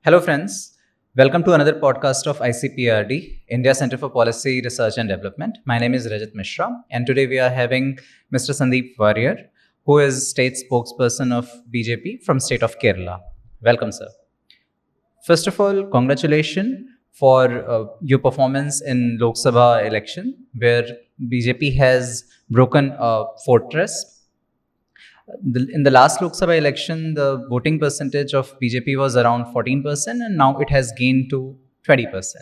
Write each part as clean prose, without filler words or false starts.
Hello, friends. Welcome to another podcast of ICPRD, India Center for Policy Research and Development. My name is Rajat Mishra, and today we are having Mr. Sandeep Varryer, who is state spokesperson of BJP from state of Kerala. Welcome, sir. First of all, congratulations for your performance in Lok Sabha election, where BJP has broken a fortress. In the last Lok Sabha election, the voting percentage of BJP was around 14%, and now it has gained to 20%.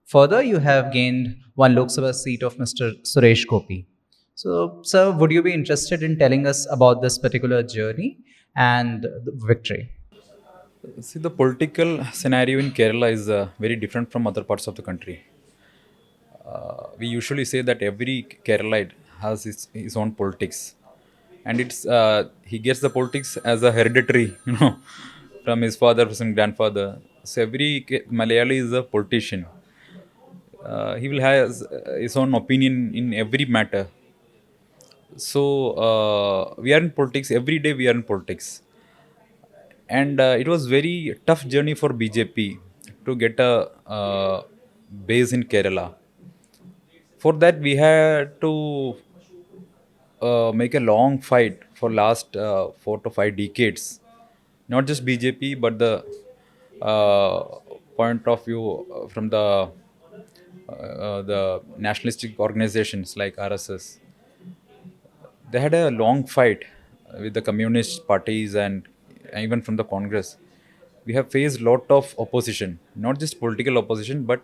Further, you have gained one Lok Sabha seat of Mr. Suresh Gopi. So, sir, would you be interested in telling us about this particular journey and the victory? See, the political scenario in Kerala is very different from other parts of the country. We usually say that every Keralite has his own politics, and he gets the politics as a hereditary, from his father, from his grandfather. So every Malayali is a politician. He will have his own opinion in every matter. So we are in politics every day. We are in politics, and it was very tough journey for BJP to get a base in Kerala. For that, we had to make a long fight for last 4 to 5 decades. Not just BJP, but the uh, point of view from the nationalistic organizations like RSS. They had a long fight with the communist parties and even from the Congress. We have faced lot of opposition, not just political opposition, but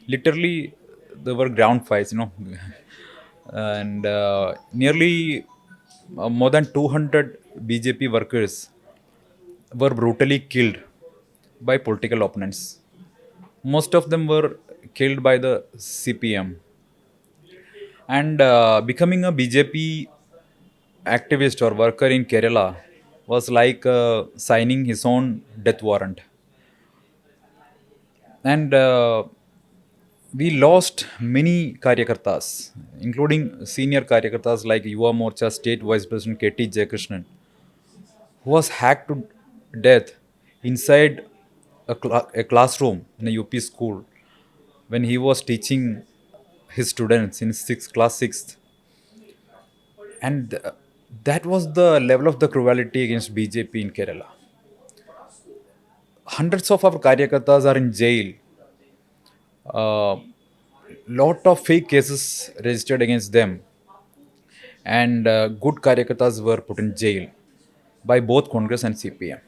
literally there were ground fights, and nearly more than 200 BJP workers were brutally killed by political opponents. Most of them were killed by the CPM. And becoming a BJP activist or worker in Kerala was like signing his own death warrant. And we lost many karyakartas, including senior karyakartas like Yuva Morcha State Vice President KT Jaykrishnan, who was hacked to death inside a classroom in a UP school when he was teaching his students in class 6th. And that was the level of the cruelty against BJP in Kerala. Hundreds of our karyakartas are in jail. Lot of fake cases registered against them, and good karyakartas were put in jail by both Congress and CPM.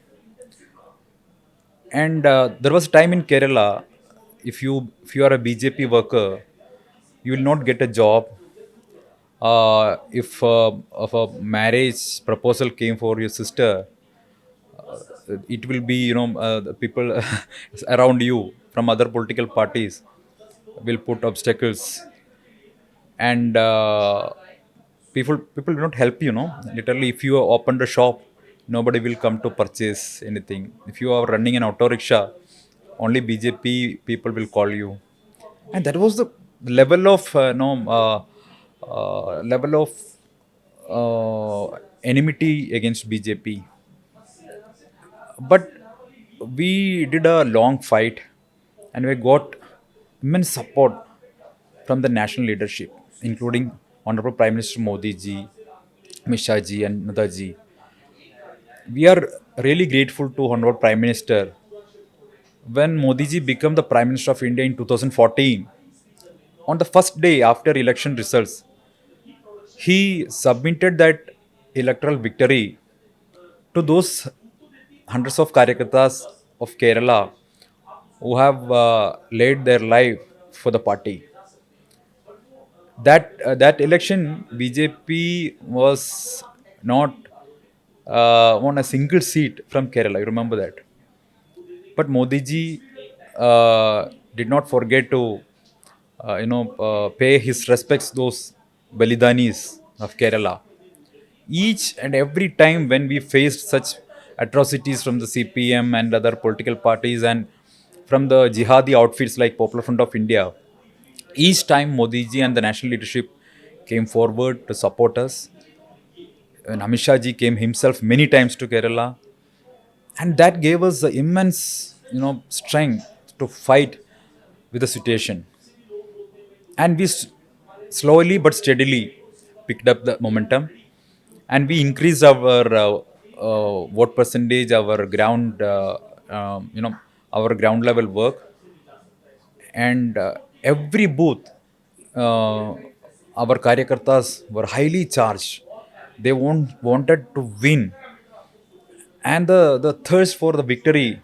And there was a time in Kerala, if you are a BJP worker, you will not get a job. If a marriage proposal came for your sister, it will be the people around you from other political parties will put obstacles, and people do not help literally. If you opened a shop, nobody will come to purchase anything. If you are running an auto rickshaw, only BJP people will call you. And that was the level of level of enmity against BJP. But we did a long fight, and we got immense support from the national leadership, including Honorable Prime Minister Modi ji, Mishra ji, and Nada ji. We are really grateful to Honorable Prime Minister. When Modi ji became the Prime Minister of India in 2014, on the first day after election results, he submitted that electoral victory to those hundreds of karyakartas of Kerala who have laid their life for the party. That election, BJP was not won a single seat from Kerala. You remember that? But Modi ji did not forget to, pay his respects those Balidanis of Kerala. Each and every time when we faced such atrocities from the CPM and other political parties and from the jihadi outfits like Popular Front of India, each time Modi ji and the national leadership came forward to support us. And Amit Shah ji came himself many times to Kerala, and that gave us the immense strength to fight with the situation, and we slowly but steadily picked up the momentum, and we increased our vote percentage, our ground our ground level work, and every booth, uh, our karyakartas were highly charged. They wanted to win, and the thirst for the victory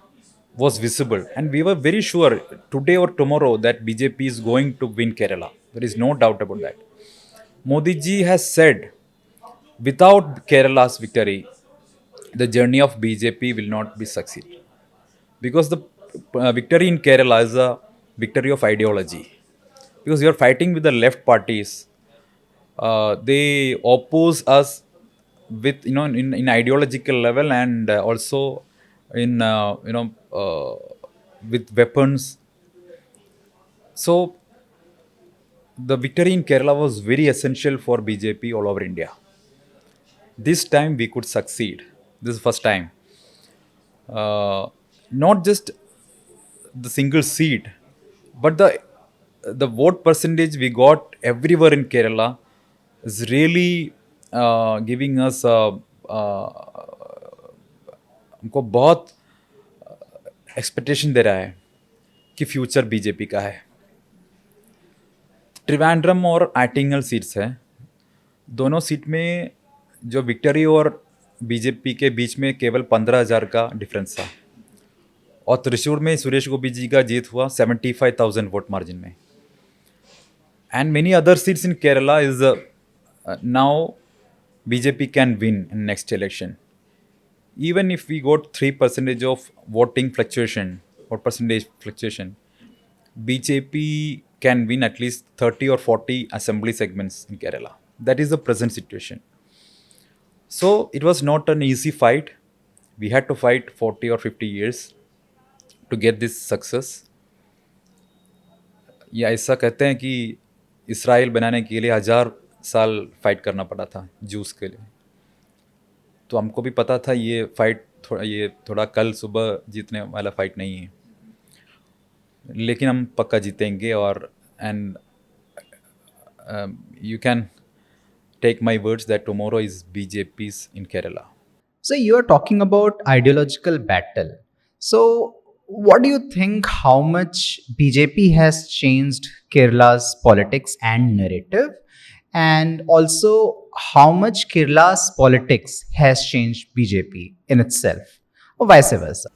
was visible, and we were very sure today or tomorrow that BJP is going to win Kerala. There is no doubt about that. Modi ji has said, without Kerala's victory, the journey of BJP will not be succeed, because the victory in Kerala is a victory of ideology, because you are fighting with the left parties. They oppose us with, in ideological level, and also in with weapons. So the victory in Kerala was very essential for BJP all over India. This time we could succeed. This is the first time. Not just the single seat, but the vote percentage we got everywhere in Kerala is really giving us हमको बहुत expectation दे रहा है कि future BJP का है. त्रिवेंद्रम और आटिंगल seats है. दोनों सीट में जो विक्टरी और बीजेपी के बीच में केवल 15,000 का डिफरेंस था, और त्रिशूर में सुरेश गोपी जी का जीत हुआ 75,000 वोट मार्जिन में. And many other seats in Kerala is now BJP can win in next election. Even if we got 3% of voting fluctuation or percentage fluctuation, BJP can win at least 30 or 40 assembly segments in Kerala. That is the present situation. So it was not an easy fight. We had to fight 40 or 50 years to get this success. या ऐसा कहते हैं कि Israel बनाने के लिए 1,000 साल fight करना पड़ा था जूस के लिए. तो हमको भी पता था ये थोड़ा कल सुबह जीतने वाला फाइट नहीं है, लेकिन हम पक्का जीतेंगे. और and you can take my words that tomorrow is BJP's in Kerala. So you are talking about ideological battle. So what do you think, how much BJP has changed Kerala's politics and narrative, and also how much Kerala's politics has changed BJP in itself, or vice versa?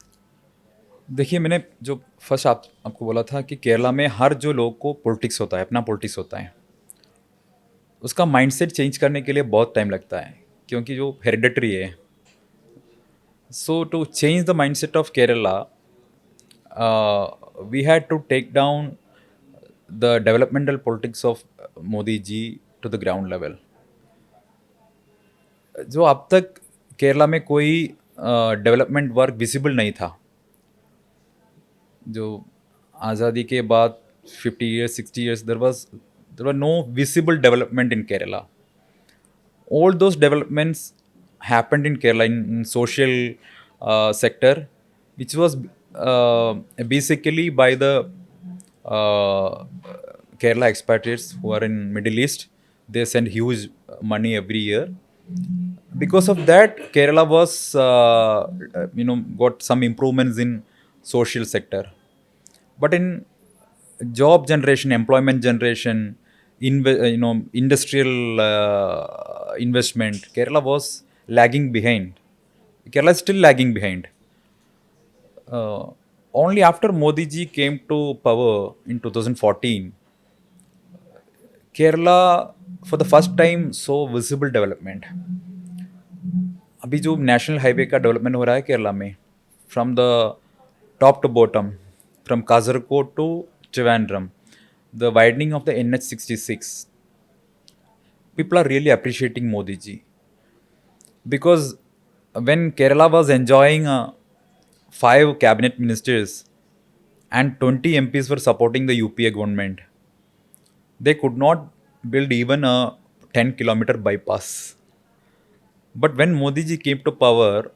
देखिए, मैंने जो first आपको बोला था कि केरला में हर जो लोग को पॉलिटिक्स होता है, अपना पॉलिटिक्स होता है, उसका माइंडसेट चेंज करने के लिए बहुत टाइम लगता है, क्योंकि जो हेरिडेटरी है. So to change the mindset of Kerala, we had to take down the developmental politics of Modi ji to the ground level. जो अब तक केरला में कोई डेवलपमेंट वर्क विजिबल नहीं था. जो आज़ादी के बाद 50 years, 60 years, there were no visible development in Kerala. All those developments happened in Kerala in social sector, which was basically by the uh, Kerala expatriates who are in Middle East. They send huge money every year. Because of that, Kerala was got some improvements in social sector. But in job generation, employment generation, industrial investment, Kerala was lagging behind. Kerala is still lagging behind. Only after Modi ji came to power in 2014, Kerala for the first time saw visible development. अभी जो national highway का development हो रहा है केरला में, from the top to bottom, from Kasaragod to Trivandrum, the widening of the NH66, people are really appreciating Modi ji. Because when Kerala was enjoying 5 cabinet ministers and 20 MPs were supporting the UPA government, they could not build even a 10-kilometer bypass. But when Modi ji came to power,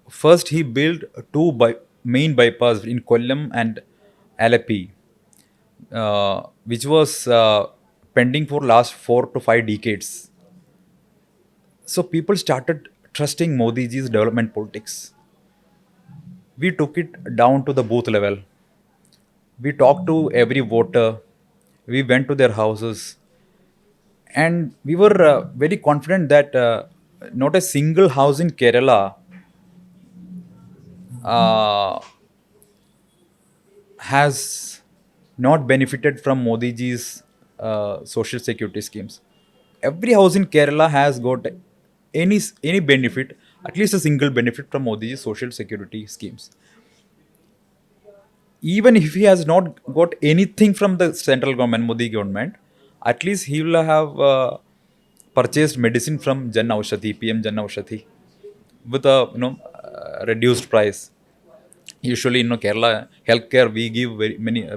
first he built main bypass in Kollam and Alleppey, which was pending for last 4 to 5 decades. So people started trusting Modi ji's development politics. We took it down to the booth level. We talked to every voter. We went to their houses, and we were very confident that not a single house in Kerala uh, has not benefited from Modi ji's social security schemes. Every house in Kerala has got any benefit, at least a single benefit from Modi ji's social security schemes. Even if he has not got anything from the central government, Modi government, at least he will have purchased medicine from Jan Aushadhi, PM Jan Aushadhi, with a reduced price. Usually, Kerala healthcare, we give very many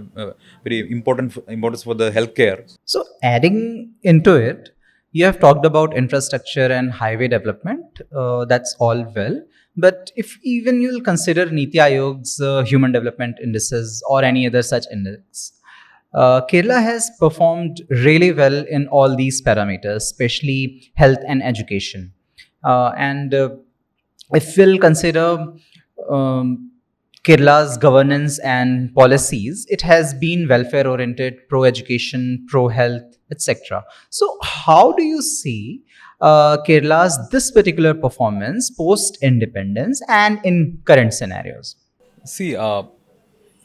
very important importance for the healthcare. So, adding into it, you have talked about infrastructure and highway development. That's all well. But if even you'll consider Niti Aayog's human development indices or any other such index, Kerala has performed really well in all these parameters, especially health and education. And if we'll consider um, Kerala's governance and policies, it has been welfare oriented, pro education, pro health, etc. So, how do you see Kerala's this particular performance post independence and in current scenarios? See,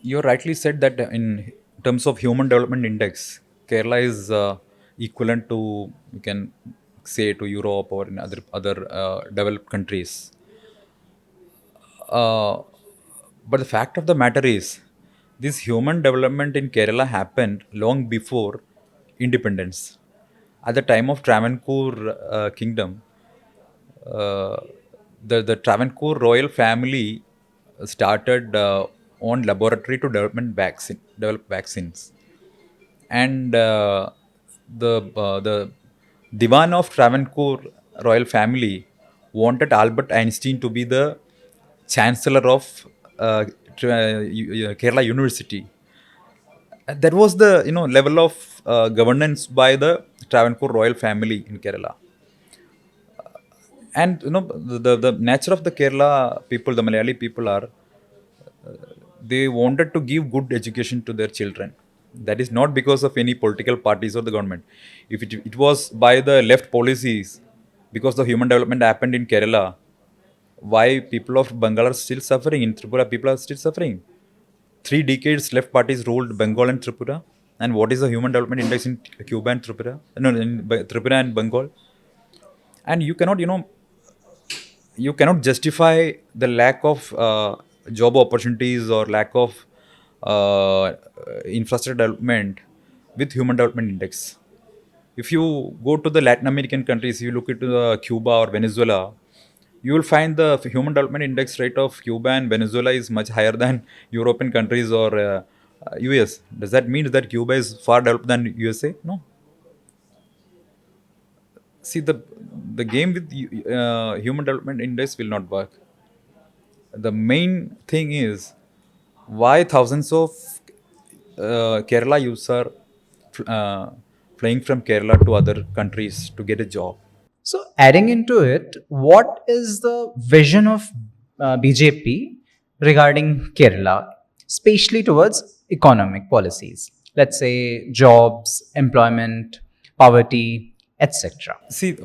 you rightly said that in terms of human development index, Kerala is equivalent to, you can say, to Europe or in other developed countries. Uh, but the fact of the matter is, this human development in Kerala happened long before independence. At the time of Travancore kingdom, uh, the Travancore royal family started on laboratory to develop vaccines, and the Divan of Travancore royal family wanted Albert Einstein to be the chancellor of Kerala University. That was the level of governance by the Travancore royal family in Kerala. And the nature of the Kerala people, the Malayali people are, they wanted to give good education to their children. That is not because of any political parties or the government. If it was by the left policies, because the human development happened in Kerala, why people of Bengal are still suffering? In Tripura, people are still suffering. 3 decades left parties ruled Bengal and Tripura. And what is the human development index in Cuba and Tripura? No, in Tripura and Bengal. And you cannot justify the lack of job opportunities or lack of infrastructure development with human development index. If you go to the Latin American countries, you look into Cuba or Venezuela, you will find the human development index rate of Cuba and Venezuela is much higher than European countries or US. Does that mean that Cuba is far developed than USA? No. See, the game with human development index will not work. The main thing is why thousands of Kerala youths are uh, flying from Kerala to other countries to get a job. So, adding into it, what is the vision of BJP regarding Kerala, especially towards economic policies? Let's say jobs, employment, poverty, etc. See,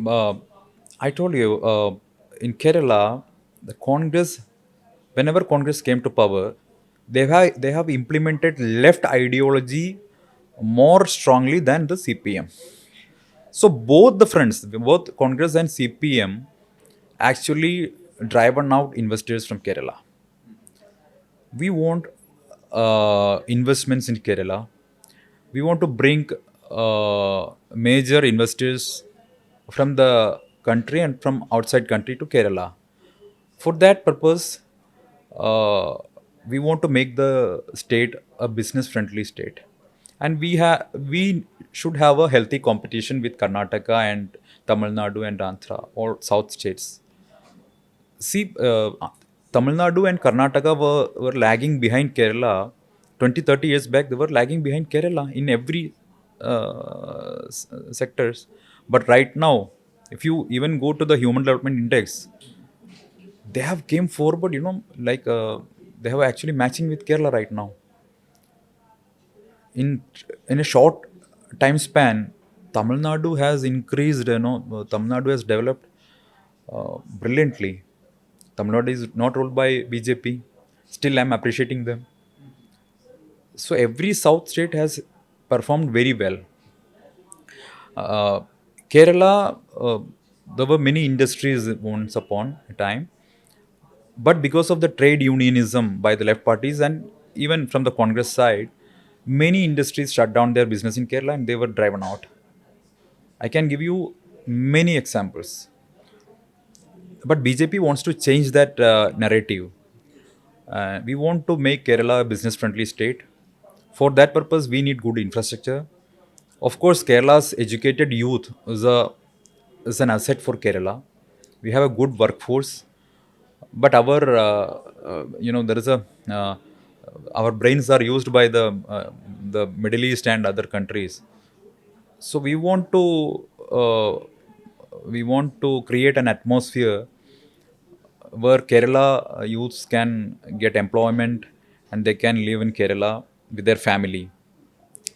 I told you in Kerala, the Congress, whenever Congress came to power, they have implemented left ideology more strongly than the CPM. So both the fronts, both Congress and CPM, actually driven out investors from Kerala. We want investments in Kerala. We want to bring major investors from the country and from outside country to Kerala. For that purpose, uh, we want to make the state a business friendly state, and we should have a healthy competition with Karnataka and Tamil Nadu and Andhra or south states. See, Tamil Nadu and Karnataka were lagging behind Kerala 20, 30 years back. They were lagging behind Kerala in every sectors. But right now, if you even go to the Human Development Index, they have came forward, like they have actually matching with Kerala right now. In a short time span, Tamil Nadu has increased, Tamil Nadu has developed brilliantly. Tamil Nadu is not ruled by BJP. Still, I'm appreciating them. So every South state has performed very well. Uh, Kerala, there were many industries once upon a time, but because of the trade unionism by the left parties and even from the Congress side, many industries shut down their business in Kerala and they were driven out. I can give you many examples. But BJP wants to change that narrative. We want to make Kerala a business friendly state. For that purpose, we need good infrastructure. Of course, Kerala's educated youth is an asset for Kerala. We have a good workforce, but there is a our brains are used by the Middle East and other countries. So we want to create an atmosphere where Kerala youths can get employment and they can live in Kerala with their family.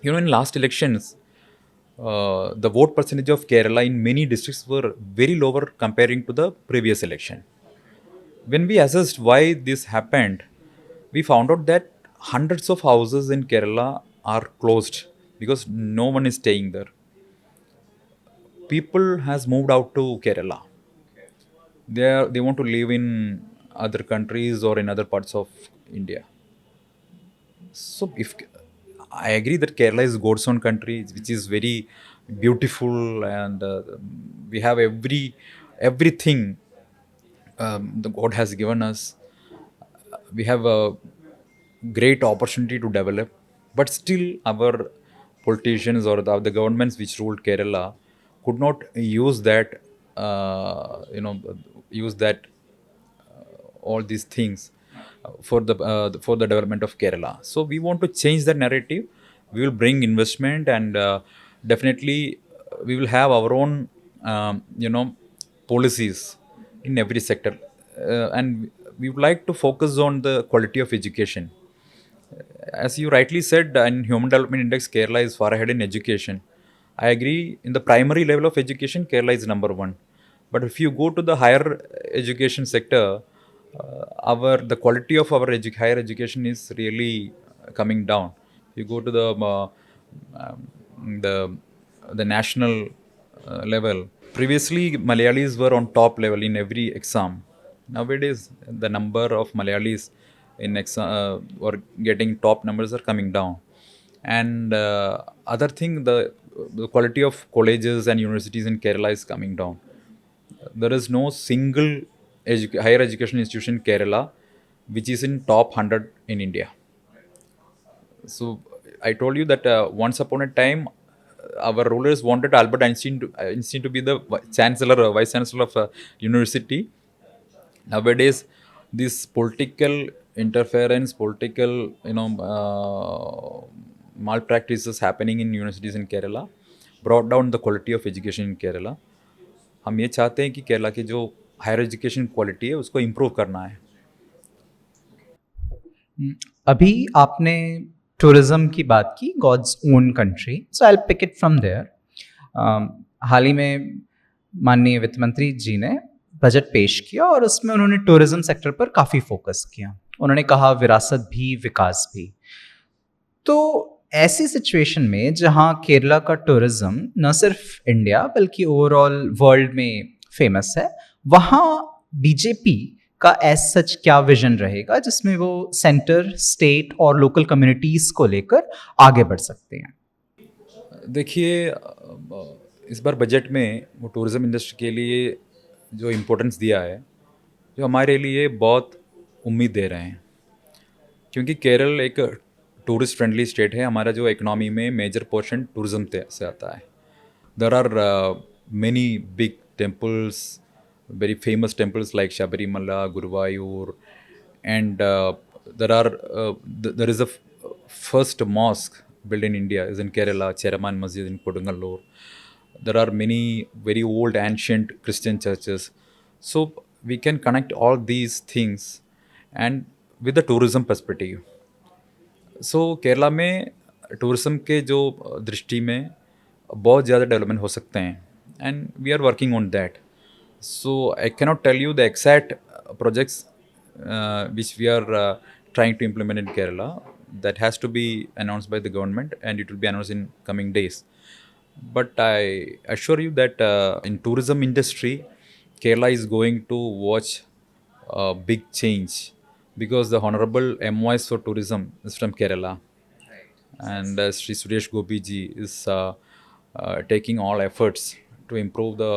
In last elections, the vote percentage of Kerala in many districts were very lower comparing to the previous election. When we assessed why this happened, we found out that hundreds of houses in Kerala are closed because no one is staying there. People has moved out to Kerala. They want to live in other countries or in other parts of India. So if I agree that Kerala is God's own country, which is very beautiful, and we have everything the God has given us. We have a great opportunity to develop, but still our politicians or the governments which ruled Kerala could not use that, use that all these things for the development of Kerala. So we want to change the narrative. We will bring investment and definitely we will have our own policies in every sector, and we would like to focus on the quality of education. As you rightly said, in Human Development Index, Kerala is far ahead in education. I agree. In the primary level of education, Kerala is number one. But if you go to the higher education sector, our the quality of our higher education is really coming down. You go to um, the the national level. Previously, Malayalis were on top level in every exam. Nowadays, the number of Malayalis in exam or getting top numbers are coming down. And other thing, the quality of colleges and universities in Kerala is coming down. There is no single higher education institution in Kerala which is in top 100 in India. So I told you that once upon a time, our rulers wanted Albert Einstein to be the chancellor, vice chancellor of a university. Nowadays, this political interference, political malpractices happening in universities in Kerala brought down the quality of education in Kerala. हम ये चाहते हैं कि केरला की जो higher education quality है उसको improve करना है. अभी आपने टूरिज्म की बात की, God's own country, so I will pick it from there. हाल ही में माननीय वित्त मंत्री जी ने बजट पेश किया और उसमें उन्होंने टूरिज्म सेक्टर पर काफ़ी फोकस किया. उन्होंने कहा विरासत भी विकास भी. तो ऐसी सिचुएशन में जहां केरला का टूरिज्म न सिर्फ इंडिया बल्कि ओवरऑल वर्ल्ड में फेमस है, वहां बीजेपी का एज सच क्या विजन रहेगा जिसमें वो सेंटर, स्टेट और लोकल कम्युनिटीज को लेकर आगे बढ़ सकते हैं? देखिए, इस बार बजट में वो टूरिज़्म इंडस्ट्री के लिए जो इम्पोर्टेंस दिया है, जो हमारे लिए बहुत उम्मीद दे रहे हैं. क्योंकि केरल एक टूरिस्ट फ्रेंडली स्टेट है. हमारा जो इकोनॉमी में मेजर पोर्शन टूरिज़्म से आता है. There are many big temples, very famous temples like Shabarimala, Guruvayur, and there are there is a first mosque built in India is in Kerala, Cheraman Masjid in Kodungalur. There are many very old ancient Christian churches. So we can connect all these things and with the tourism perspective. सो केरला में tourism के जो दृष्टि में बहुत ज़्यादा development हो सकते हैं and we are working on that so I cannot tell you the exact projects which we are trying to implement in Kerala that has to be announced by the government and it will be announced in coming days. But I assure you that in tourism industry, Kerala is going to watch a big change because the honorable MOS for tourism is from Kerala, and Sri Suresh Gopi ji is taking all efforts to improve the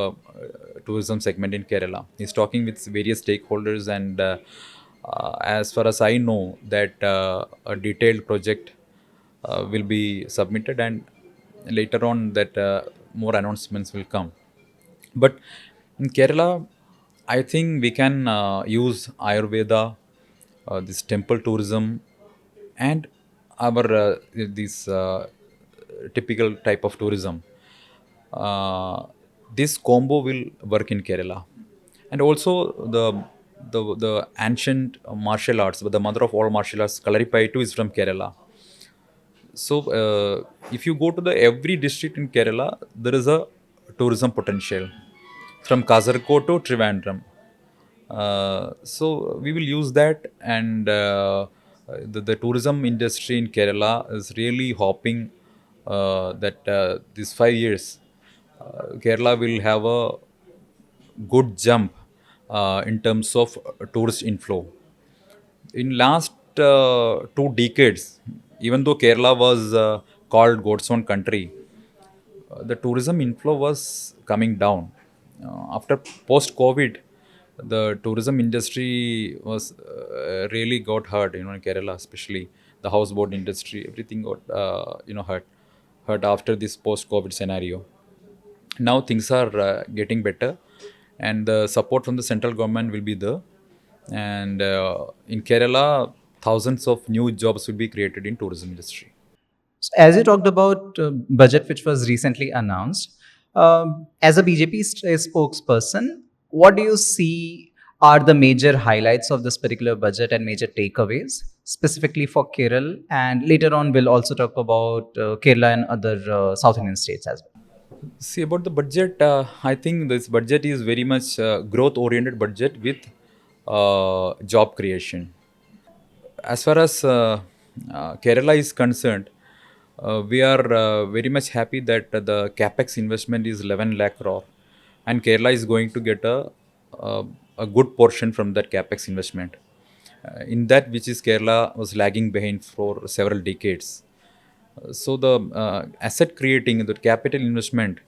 tourism segment in Kerala. He's talking with various stakeholders, and as far as I know, that a detailed project will be submitted, and later on that more announcements will come. But in Kerala, I think we can use Ayurveda, this temple tourism, and our this typical type of tourism. Uh, this combo will work in Kerala, and also the ancient martial arts, but the mother of all martial arts, Kalaripayattu, is from Kerala. So, if you go to the every district in Kerala, there is a tourism potential from Kasaragod to Trivandrum. So we will use that, and the tourism industry in Kerala is really hoping that these 5 years, Kerala will have a good jump in terms of tourist inflow. In last 2 decades, even though Kerala was called God's own country, the tourism inflow was coming down. After post COVID, the tourism industry was really got hurt. In Kerala, especially the houseboat industry, everything got hurt after this post COVID scenario. Now things are getting better, and the support from the central government will be there. And in Kerala, thousands of new jobs will be created in tourism industry. So as you talked about budget which was recently announced, as a BJP spokesperson, what do you see are the major highlights of this particular budget and major takeaways specifically for Kerala? And later on, we'll also talk about Kerala and other South Indian states as well. See about the budget, I think this budget is very much growth-oriented budget with job creation. As far as Kerala is concerned, we are very much happy that the capex investment is 11 lakh crore, and Kerala is going to get uh, a good portion from that capex investment. In that, which is Kerala was lagging behind for several decades. So the asset creating, the capital investment,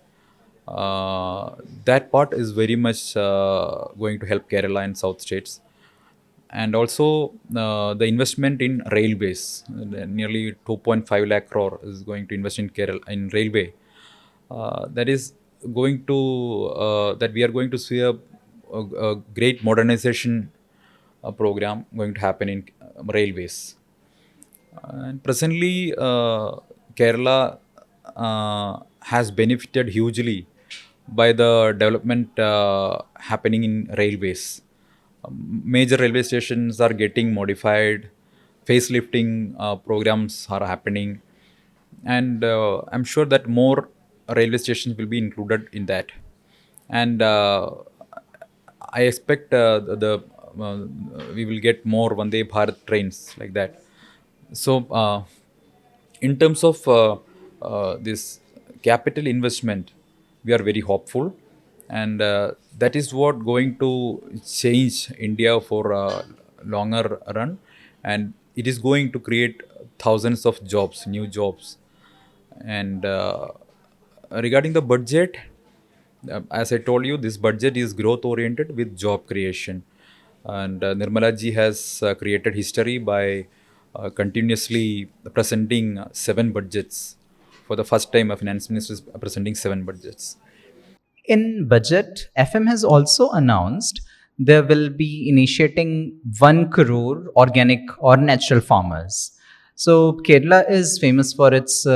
that part is very much going to help Kerala and South states. And also the investment in railways, nearly 2.5 lakh crore is going to invest in Kerala in railway. That is going to that we are going to see a great modernization program going to happen in railways. And presently, Kerala has benefited hugely by the development happening in railways. Major railway stations are getting modified, facelifting programs are happening, and I'm sure that more railway stations will be included in that. And I expect we will get more Vande Bharat trains like that. So, in terms of this capital investment, we are very hopeful, and that is what going to change India for a longer run, and it is going to create thousands of jobs, new jobs. And regarding the budget, as I told you, this budget is growth oriented with job creation. And Nirmala ji has created history by continuously presenting 7 budgets. For the first time, a finance minister is presenting 7 budgets. In budget, FM has also announced there will be initiating 1 crore organic or natural farmers. So Kerala is famous for its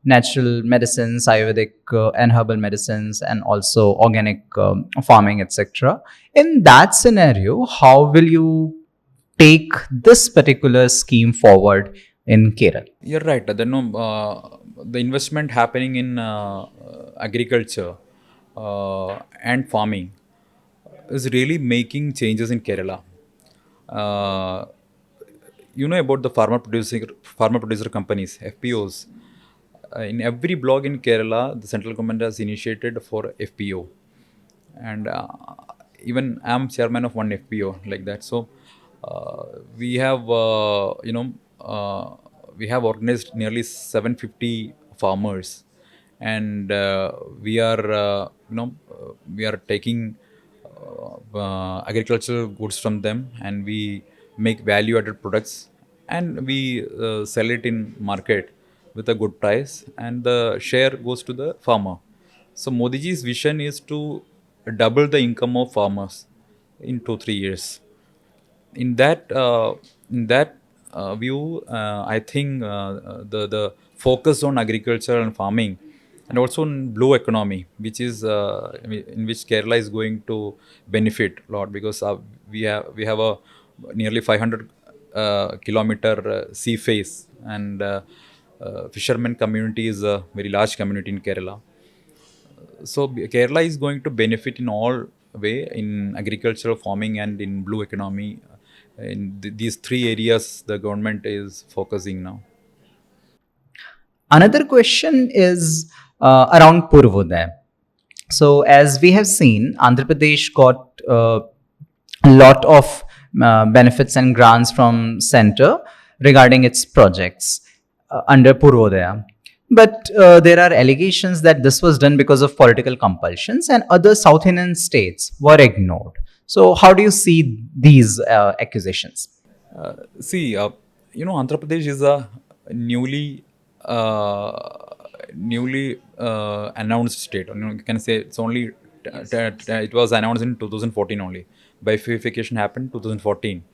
natural medicines, Ayurvedic and herbal medicines, and also organic farming, etc. In that scenario, how will you take this particular scheme forward in Kerala? You're right. The investment happening in agriculture and farming is really making changes in Kerala. Uh, you know about the farmer producer companies, FPOs. In every block in Kerala, the central government has initiated for FPO, and even I'm chairman of one FPO like that. So uh, we have we have organized nearly 750 farmers, and we are we are taking agricultural goods from them, and we make value added products, and we sell it in market with a good price, and the share goes to the farmer. So Modi ji's vision is to double the income of farmers in 2 3 years. In that view, I think the focus on agriculture and farming, and also in blue economy, which is in which Kerala is going to benefit a lot, because we have a nearly 500 kilometer sea face, and fishermen community is a very large community in Kerala. So Kerala is going to benefit in all way, in agricultural, farming, and in blue economy. In these three areas, the government is focusing now. Another question is around Purvodaya. So, as we have seen, Andhra Pradesh got a lot of benefits and grants from center regarding its projects under Purvodaya. But there are allegations that this was done because of political compulsions, and other South Indian states were ignored. So, how do you see these accusations? See, Andhra Pradesh is a newly announced state. You can say it's only it was announced in 2014 only. Bifurcation happened 2014.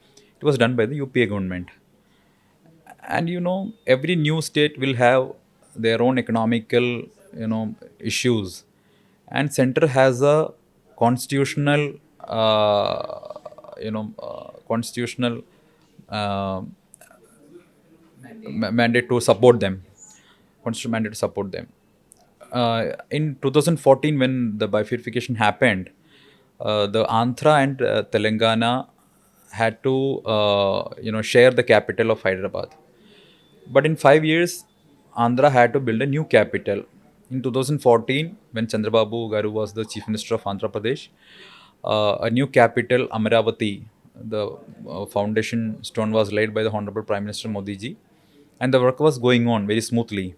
It was done by the UPA government. And every new state will have their own economical issues, and center has a constitutional constitutional uh, mandate to support them, constitutional mandate to support them. In 2014, when the bifurcation happened, the Andhra and Telangana had to share the capital of Hyderabad. But in 5 years, Andhra had to build a new capital. In 2014, when Chandrababu Garu was the Chief Minister of Andhra Pradesh, a new capital, Amaravati, the foundation stone was laid by the Honorable Prime Minister Modi ji, and the work was going on very smoothly.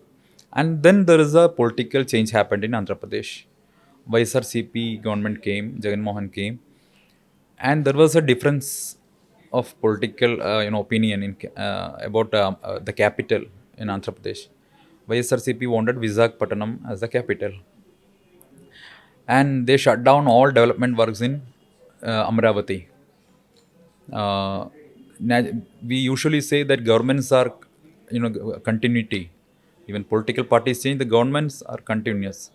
And then there is a political change happened in Andhra Pradesh. YSRCP government came, Jagan Mohan came, and there was a difference of political opinion about the capital in Andhra Pradesh. YSRCP wanted Visakhapatnam as the capital, and they shut down all development works in Amravati. Uh, we usually say that governments are, continuity. Even political parties change, the governments are continuous.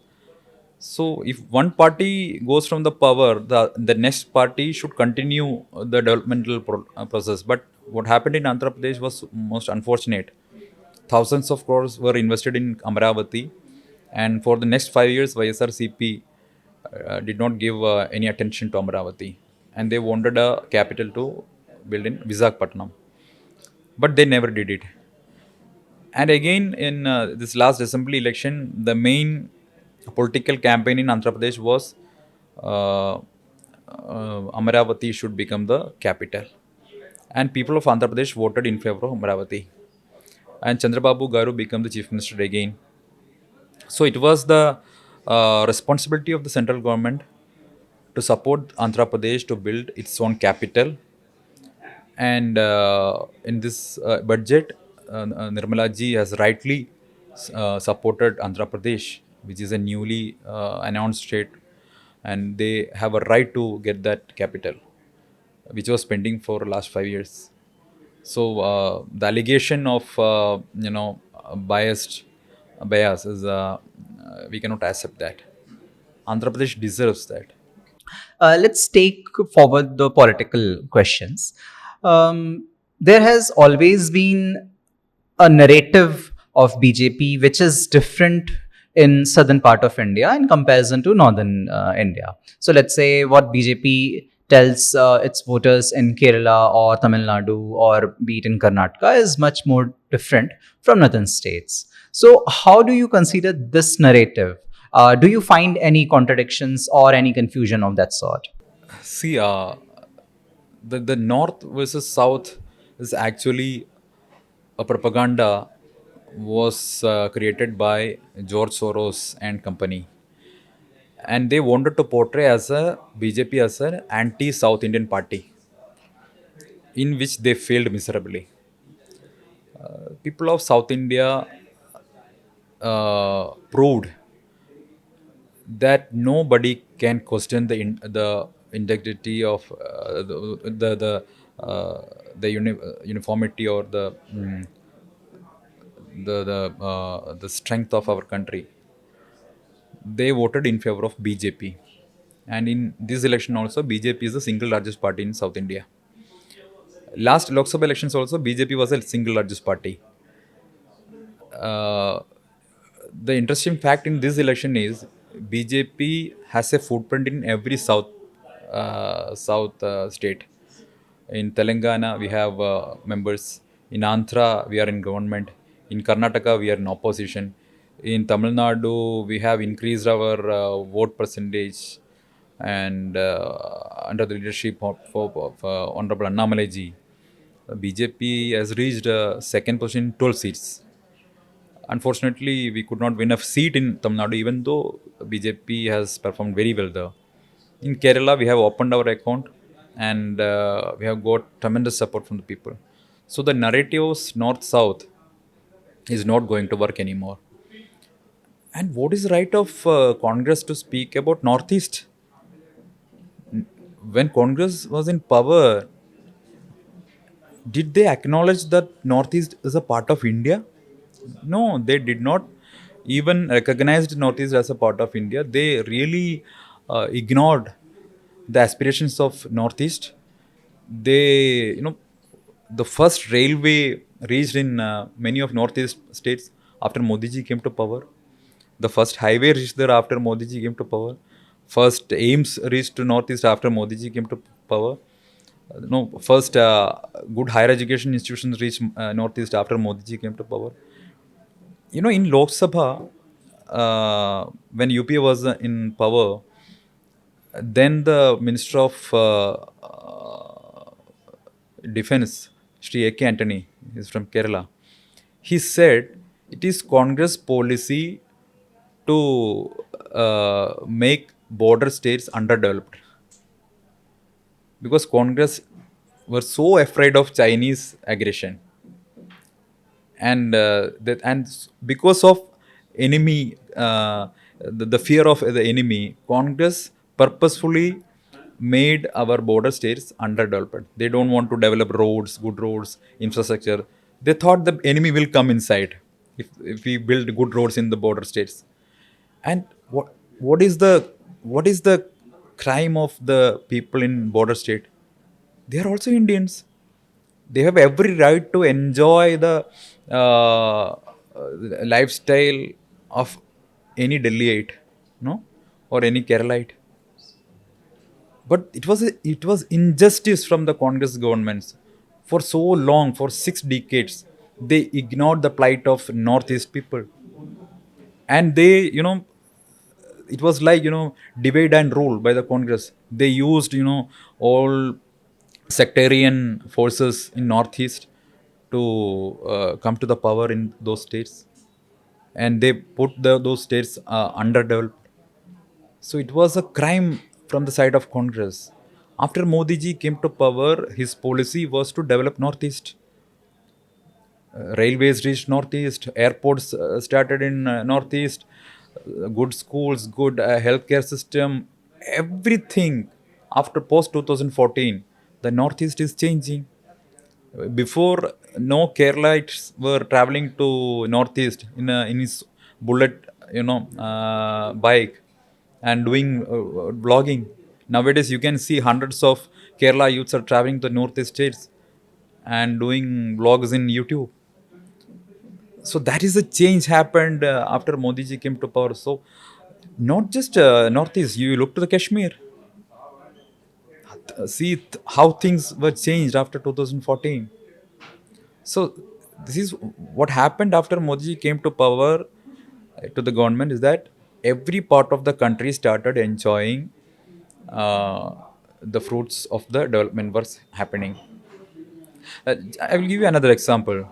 So, if one party goes from the power, the next party should continue the developmental process. But what happened in Andhra Pradesh was most unfortunate. Thousands of crores were invested in Amaravati, and for the next 5 years, YSRCP did not give any attention to Amaravati, and they wanted a capital to build in Visakhapatnam, but they never did it. And again, in this last assembly election, the main political campaign in Andhra Pradesh was Amaravati should become the capital. And people of Andhra Pradesh voted in favor of Amaravati. And Chandrababu Garu became the chief minister again. So it was the responsibility of the central government to support Andhra Pradesh to build its own capital. And in this budget, Nirmala ji has rightly supported Andhra Pradesh, which is a newly announced state, and they have a right to get that capital. which was pending for last 5 years. So the allegation of bias is we cannot accept that. Andhra Pradesh deserves that. Let's take forward the political questions. There has always been a narrative of BJP which is different in southern part of India in comparison to northern India. So let's say what BJP tells its voters in Kerala or Tamil Nadu or be it in Karnataka is much more different from northern states. So how do you consider this narrative? Do you find any contradictions or any confusion of that sort? See, the North versus South is actually a propaganda was created by George Soros and company, and they wanted to portray as a BJP as an anti-South Indian party, in which they failed miserably. People of South India proved that nobody can question the integrity of uniformity or the strength of our country. They voted in favor of BJP, and in this election also BJP is the single largest party in South India. Last Lok Sabha elections also BJP was a single largest party. Uh, the interesting fact in this election is BJP has a footprint in every south state. In Telangana, we have members. In Andhra, we are in government. In Karnataka, we are in opposition. In Tamil Nadu, we have increased our vote percentage, and under the leadership of Honorable Annamalai ji, BJP has reached second position in 12 seats. Unfortunately, we could not win a seat in Tamil Nadu, even though BJP has performed very well there. In Kerala, we have opened our account, and we have got tremendous support from the people. So the narratives north south is not going to work anymore. And what is the right of Congress to speak about Northeast? When Congress was in power, did they acknowledge that Northeast is a part of India? No, they did not even recognize Northeast as a part of India. They really ignored the aspirations of Northeast. They, the first railway reached in many of Northeast states after Modi ji came to power. The first highway reached there after Modi ji came to power. First AIMS reached to Northeast after Modi ji came to power. No, first good higher education institutions reached Northeast after Modi ji came to power. In Lok Sabha, when UPA was in power, then the Minister of Defense, Sri A.K. Antony, is from Kerala. He said it is Congress policy to make border states underdeveloped because Congress were so afraid of Chinese aggression, and because of enemy, the fear of the enemy, Congress purposefully made our border states underdeveloped. They don't want to develop roads, good roads, infrastructure. They thought the enemy will come inside if we build good roads in the border states. And what is the crime of the people in border state? They are also Indians. They have every right to enjoy the uh, lifestyle of any Delhiite, no, or any Keralite. But it was injustice from the Congress governments for so long, for 6 decades. They ignored the plight of Northeast people, and it was like divide and rule by the Congress. They used all sectarian forces in Northeast to come to the power in those states, and they put those states underdeveloped. So it was a crime from the side of Congress. After Modi ji came to power, his policy was to develop Northeast. Railways reached Northeast, airports started in Northeast, good schools, good healthcare system, everything after post 2014. The Northeast is changing. Before, no Keralites were traveling to Northeast in his bullet, bike, and doing vlogging. Nowadays, you can see hundreds of Kerala youths are traveling to Northeast states and doing vlogs in YouTube. So that is a change happened after Modi ji came to power. So not just Northeast, you look to the Kashmir. See how things were changed after 2014. So this is what happened after Modi ji came to power, to the government, is that every part of the country started enjoying uh, the fruits of the development was happening. I will give you another example.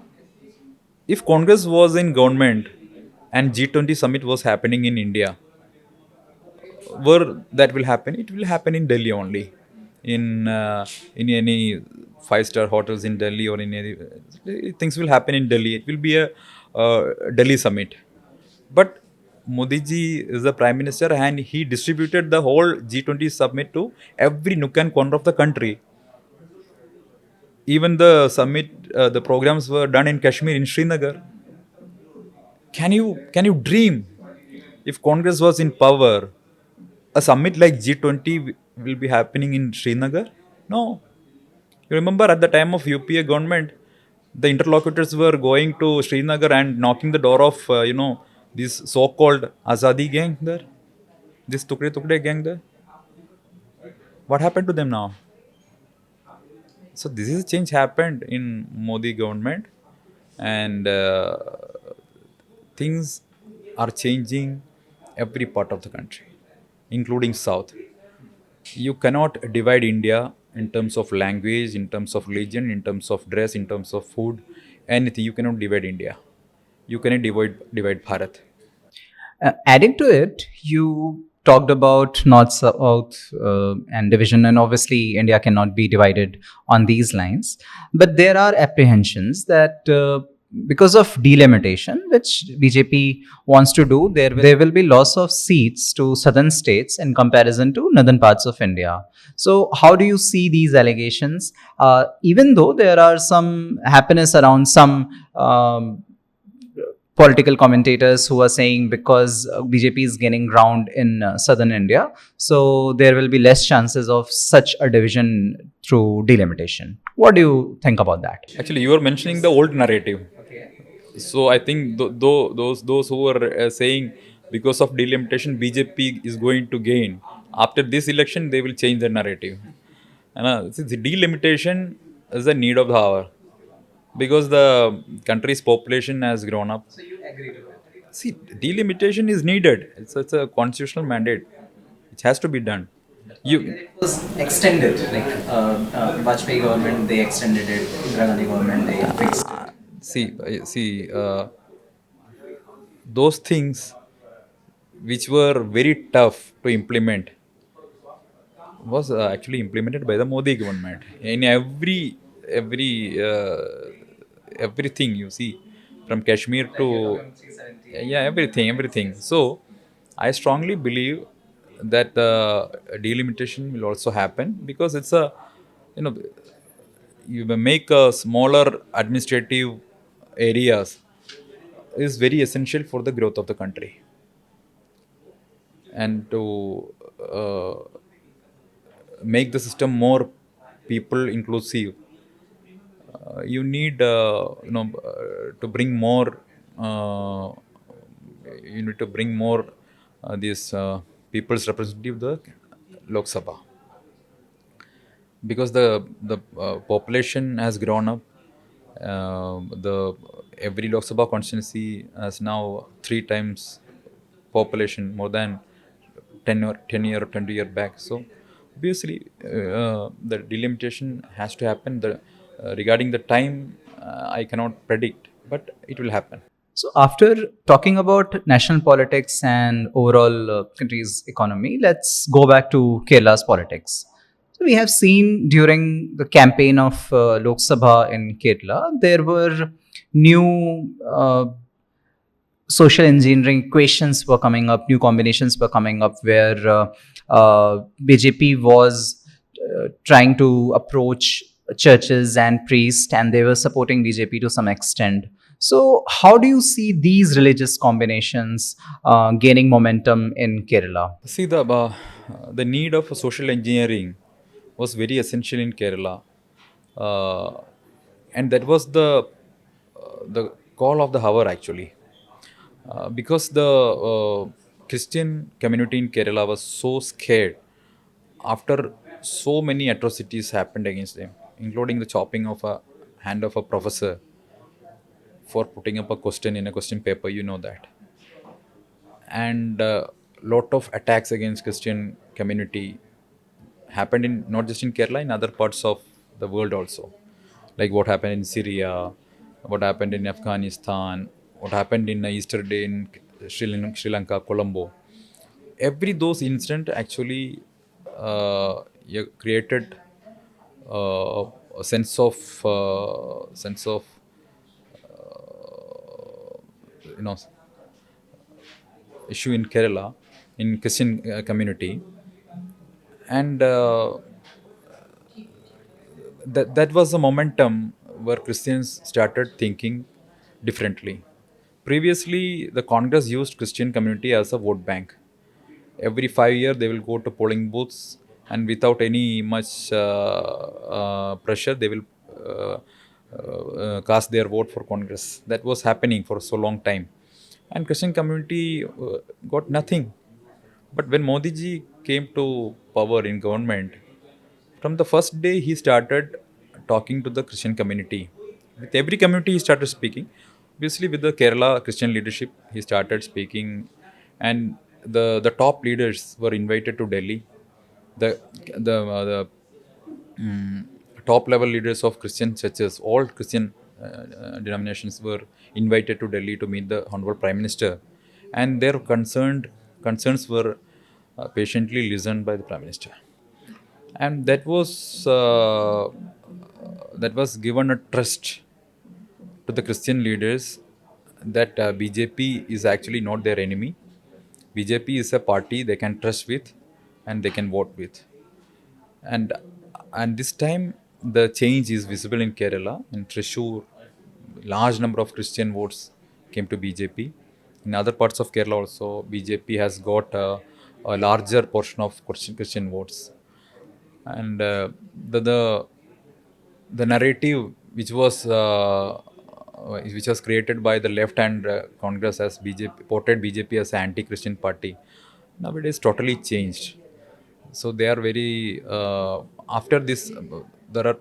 If Congress was in government and G20 summit was happening in India, where that will happen? It will happen in Delhi only, in any five-star hotels in Delhi, or in any things will happen in Delhi. It will be a Delhi summit. But Modi ji is the prime minister, and he distributed the whole G20 summit to every nook and corner of the country. Even the summit, the programs were done in Kashmir, in Srinagar. Can you dream, if Congress was in power, a summit like G20 will be happening in Srinagar? No. You remember at the time of UPA government, the interlocutors were going to Srinagar and knocking the door of this so-called Azadi gang there, this Tukde Tukde gang there. What happened to them now? So this is a change happened in Modi government, and things are changing every part of the country, including South. You cannot divide India in terms of language, in terms of religion, in terms of dress, in terms of food, anything. You cannot divide India. You cannot divide Bharat. Adding to it, you talked about North South and division, and obviously India cannot be divided on these lines. But there are apprehensions that because of delimitation, which BJP wants to do, there will be loss of seats to southern states in comparison to northern parts of India. So, how do you see these allegations? Even though there are some happiness around some. Political commentators who are saying because BJP is gaining ground in southern India, so there will be less chances of such a division through delimitation. What do you think about that? Actually, you are mentioning the old narrative. So I think those who are saying because of delimitation BJP is going to gain, after this election they will change the narrative. And see, the delimitation is the need of the hour, because the country's population has grown up. So you agree with it? See, delimitation is needed. It's a constitutional mandate. It has to be done. You It was extended, like Vajpayee government, they extended it. Indira Gandhi government, they fixed it. see, those things which were very tough to implement was actually implemented by the Modi government in everything you see, from Kashmir to, yeah, everything. So I strongly believe that the delimitation will also happen, because it's a, you know you may make a smaller administrative areas is very essential for the growth of the country, and to uh, make the system more people inclusive. You need to bring more, uh, you need to bring more this people's representative, the Lok Sabha, because the population has grown up. The every Lok Sabha constituency has now three times population, more than 10 year 20-year back. So obviously the delimitation has to happen. Regarding the time, I cannot predict, but it will happen. So, after talking about national politics and overall country's economy, let's go back to Kerala's politics. So, we have seen during the campaign of Lok Sabha in Kerala, there were new social engineering equations were coming up, new combinations were coming up where BJP was trying to approach churches and priests, and they were supporting BJP to some extent. So, how do you see these religious combinations gaining momentum in Kerala? See, the need of social engineering was very essential in Kerala, uh, and that was the call of the hour actually, because the Christian community in Kerala was so scared after so many atrocities happened against them, including the chopping of a hand of a professor for putting up a question in a question paper. You know that, and lot of attacks against Christian community happened in not just in Kerala, in other parts of the world also, like what happened in Syria, what happened in Afghanistan, what happened in Easter Day in Sri Lanka, Colombo. Every those incident actually yeah, created a sense of you know issue in Kerala in Christian community, and that was the momentum where Christians started thinking differently. Previously, the Congress used Christian community as a vote bank. Every 5 years, they will go to polling booths, and without any much pressure, they will cast their vote for Congress. That was happening for so long time, and Christian community got nothing. But when Modi ji came to power in government, from the first day, he started talking to the Christian community. With every community, he started speaking. Obviously, with the Kerala Christian leadership, he started speaking, and the top leaders were invited to Delhi. The top level leaders of Christian churches, all Christian denominations, were invited to Delhi to meet the Honorable Prime Minister, and their concerns were patiently listened by the Prime Minister, and that was given a trust to the Christian leaders that BJP is actually not their enemy. BJP is a party they can trust with, and they can vote with. And this time the change is visible in Kerala. In Thrissur, large number of Christian votes came to BJP. In other parts of Kerala also, BJP has got a larger portion of Christian votes. And the narrative which was created by the left and Congress as BJP portrayed BJP as an anti-Christian party, nowadays totally changed. So they are very after this. There are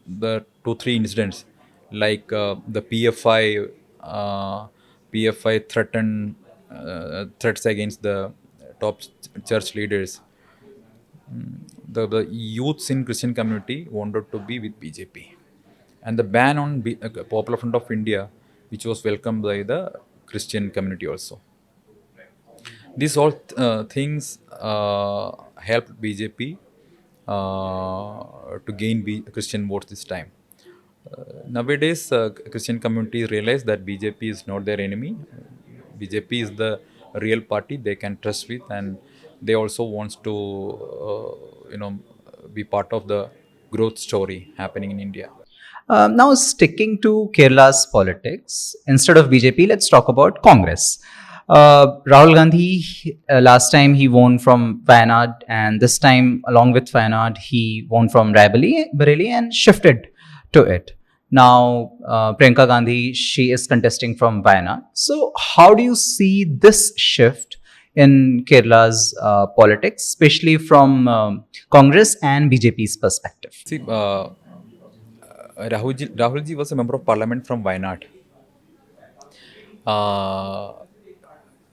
the 2 3 incidents, like the PFI threats against the top church leaders. The youths in Christian community wanted to be with BJP, and the ban on Popular Front of India, which was welcomed by the Christian community also. These all things helped BJP to gain Christian votes this time. Nowadays, Christian communities realize that BJP is not their enemy. BJP is the real party they can trust with, and they also wants to, be part of the growth story happening in India. Now, sticking to Kerala's politics, instead of BJP, let's talk about Congress. Rahul Gandhi, last time he won from Wayanad, and this time, along with Wayanad, he won from Bareilly and shifted to it. Now, Priyanka Gandhi, she is contesting from Wayanad. So, how do you see this shift in Kerala's politics, especially from Congress and BJP's perspective? See, Rahulji was a member of parliament from Wayanad. Uh,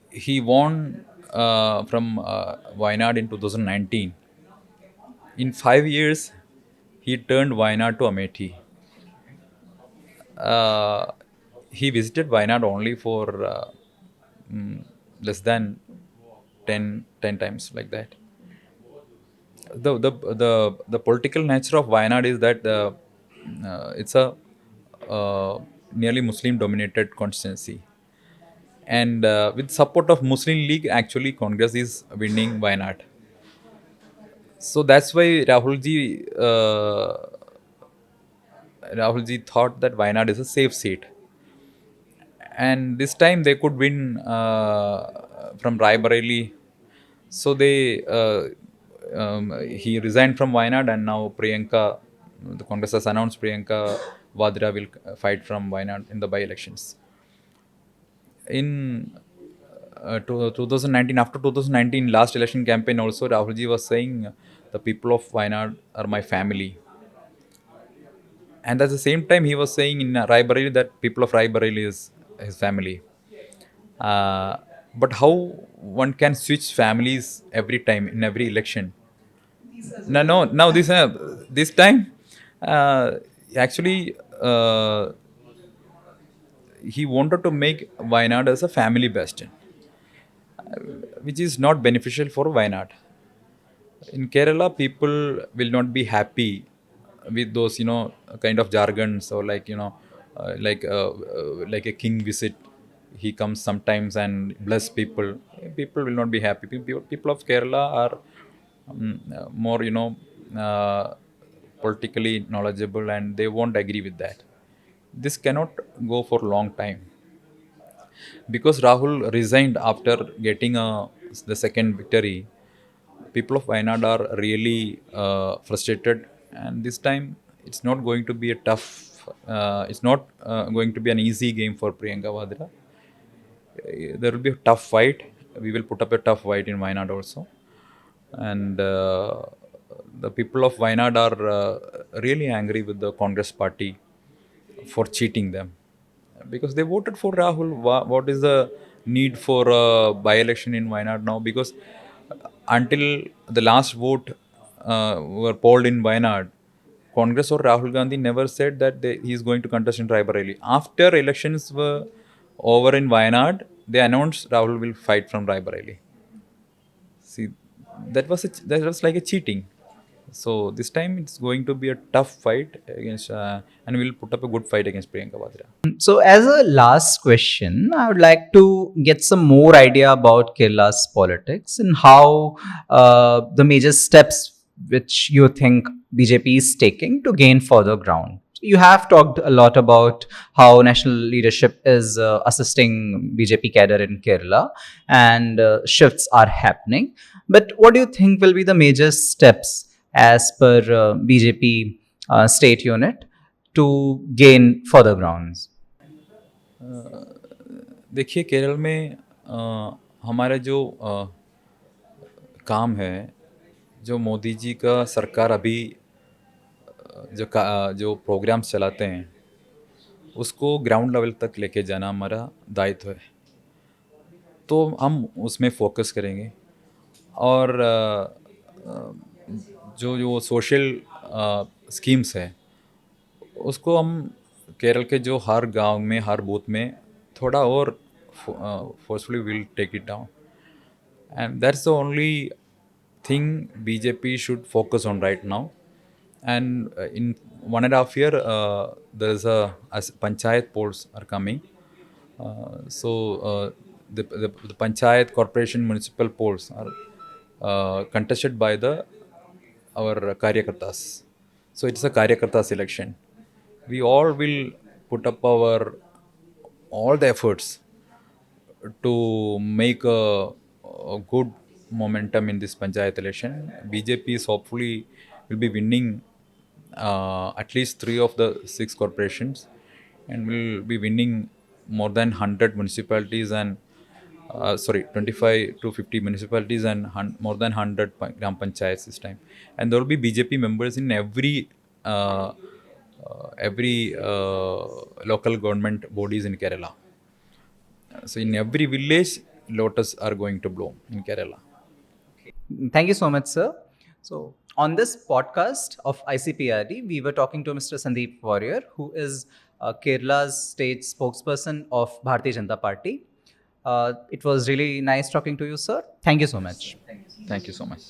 he won from Wayanad in 2019. In 5 years, he turned Wayanad to Amethi. Uh, he visited Wayanad only for less than 10 times, like that. The political nature of Wayanad is that it's a nearly Muslim dominated constituency, and with support of Muslim League, actually Congress is winning Wayanad. So that's why Rahulji thought that Wayanad is a safe seat, and this time they could win from Raebareli. So he resigned from Wayanad, and now Priyanka, the Congress has announced Priyanka Vadra will fight from Wayanad in the by-elections. In 2019, after 2019 last election campaign, also Rahulji was saying, the people of Wayanad are my family. And at the same time, he was saying in Raebareli that people of Raebareli is his family. Uh, but how one can switch families every time in every election? No, no. Now this time, uh, actually, he wanted to make Wayanad as a family bastion, which is not beneficial for Wayanad. In Kerala, people will not be happy with those, kind of jargons, or like a king visit. He comes sometimes and bless people. People will not be happy. People of Kerala are more, politically knowledgeable, and they won't agree with that. This cannot go for a long time because Rahul resigned after getting the second victory. People of Wayanad are really frustrated, and this time it's not going to be a tough. It's not going to be an easy game for Priyanka Vadra. There will be a tough fight. We will put up a tough fight in Wayanad also, and the people of Wayanad are really angry with the Congress party for cheating them because they voted for Rahul. What is the need for a by-election in Wayanad now? Because until the last vote were polled in Wayanad, Congress or Rahul Gandhi never said that he is going to contest in Raebareli. After elections were over in Wayanad, they announced Rahul will fight from Raebareli. See, that was like a cheating. So this time it's going to be a tough fight against, and we'll put up a good fight against Priyanka Vadra. So, as a last question, I would like to get some more idea about Kerala's politics and how the major steps which you think BJP is taking to gain further ground. You have talked a lot about how national leadership is assisting BJP cadre in Kerala and shifts are happening. But what do you think will be the major steps as per BJP state unit to gain further grounds? देखिए केरल में हमारा जो काम है, जो मोदी जी का सरकार अभी जो प्रोग्राम्स चलाते हैं उसको ग्राउंड लेवल तक लेके जाना हमारा दायित्व है। तो हम उसमें फोकस करेंगे और जो जो सोशल स्कीम्स है उसको हम केरल के जो हर गांव में हर बूथ में थोड़ा और forcefully will take it down, and that's the only thing BJP should focus on right now. And in 1.5 year, there's as panchayat polls are coming. The panchayat, corporation, municipal polls are contested by our karyakartas. So it's a karyakartas election. We all will put up all the efforts to make a good momentum in this panchayat election. BJP is hopefully will be winning at least 3 of the 6 corporations, and will be winning more than 100 municipalities and 25 to 50 municipalities and more than 100 gram panchayats this time. And there will be BJP members in every local government bodies in Kerala. So in every village, lotus are going to bloom in Kerala. Thank you so much, sir. So, on this podcast of ICPRD, we were talking to Mr. Sandeep Varryer, who is Kerala's state spokesperson of Bharatiya Janata Party. It was really nice talking to you, sir. Thank you so much. Thank you so much.